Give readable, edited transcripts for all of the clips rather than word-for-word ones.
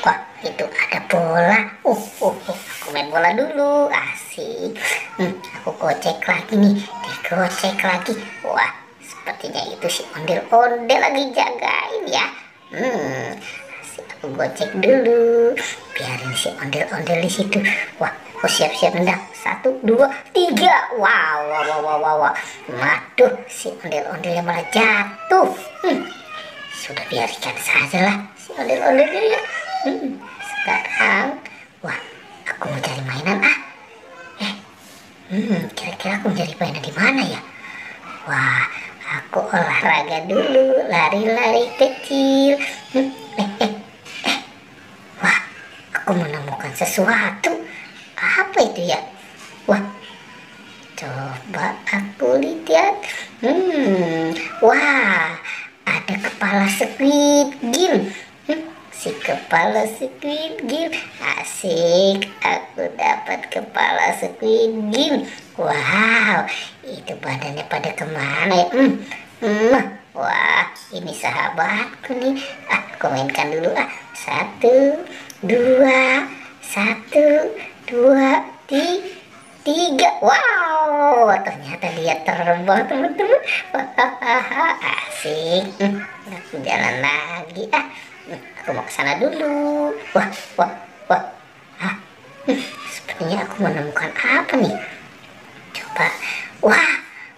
Wah, itu ada bola. Aku main bola dulu, asik. Aku gocek lagi nih, digocek lagi. Wah, sepertinya itu si ondel-ondel lagi jagain ya. Asik, aku gocek dulu, biarin si ondel-ondel di situ. Wah, aku siap-siap nendang. 1, 2, 3. Wow, wow, wow, wow, wow, wow. Waduh, si ondel-ondelnya malah jatuh. Sudah biarkan saja lah si ondel-ondelnya ya. Sekarang, wah, aku mau cari mainan kira-kira aku cari mainan di mana ya? Wah, aku olahraga dulu, lari-lari kecil. Wah, aku menemukan sesuatu. Apa itu ya? Wah, coba aku lihat. Wah, ada kepala Squid Game. Si kepala Squid Game, asik. Aku dapat kepala Squid Game. Wow, itu badannya pada kemana ya? Wah, ini sahabatku nih. Aku mainkan dulu. 1, 2, 1, 2, 3. Wow, ternyata dia terbang, teman-teman. Asik. Aku jalan lagi. Aku mau ke sana dulu. Wah. Sepertinya aku menemukan apa nih? Coba. Wah,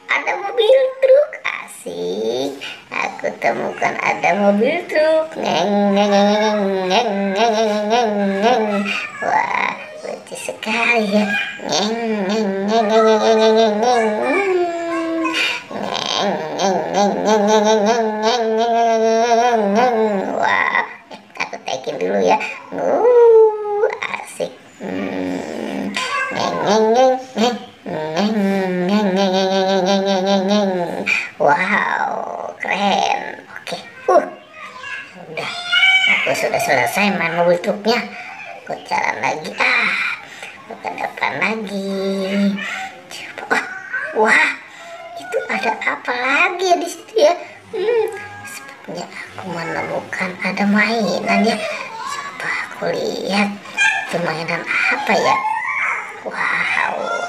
ada mobil truk. Asik. Aku temukan ada mobil truk. Wah, lucu sekali ya. Wah, aku taikin dulu ya. Asik. Wow, keren. Oke. Udah. Aku sudah selesai main mobil truknya. Aku jalan lagi. Ke depan lagi. Coba. Wah, itu ada apa lagi ya di situ ya? Sepertinya aku menemukan ada mainan ya. Coba aku lihat. Itu mainan apa ya? Wow.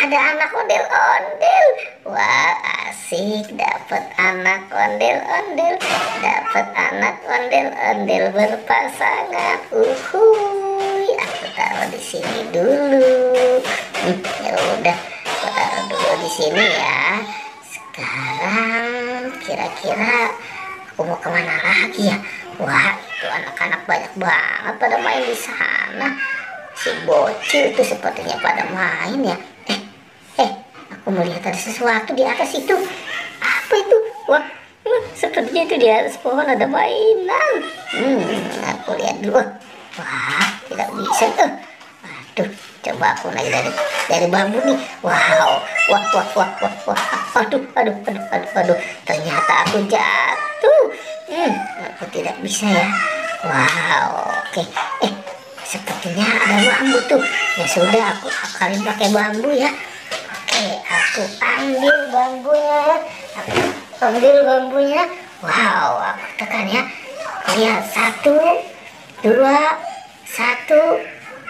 Ada anak ondel-ondel. Wah, asik. Dapat anak ondel-ondel. Dapat anak ondel-ondel berpasangan. Aku taruh di sini dulu. Ya udah, aku taruh dulu di sini ya. Sekarang kira-kira aku mau kemana lagi ya? Wah, itu anak-anak banyak banget pada main di sana. Si bocil itu sepertinya pada main ya. Aku melihat ada sesuatu di atas itu. Apa itu? Wah, sepertinya itu di atas pohon ada mainan. Aku lihat dulu. Wah, tidak bisa tuh. Aduh, coba aku naik dari bambu nih. Wow, wah. Aduh. Ternyata aku jatuh. Aku tidak bisa ya. Wow, oke. Sepertinya ada bambu tuh. Ya sudah, aku akalin pakai bambu ya. Aku ambil bambunya. Wow, aku tekan ya. Lihat, 1, 2,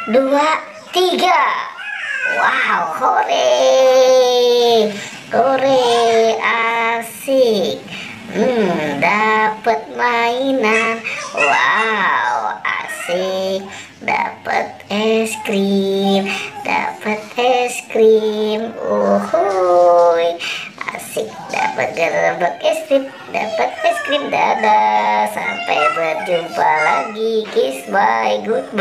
3. Wow, hore, asik. Dapat mainan. Wow, asik. Dapat es krim. Asik. Dapat gerobak es krim. Dadah. Sampai berjumpa lagi, guys. Bye, goodbye.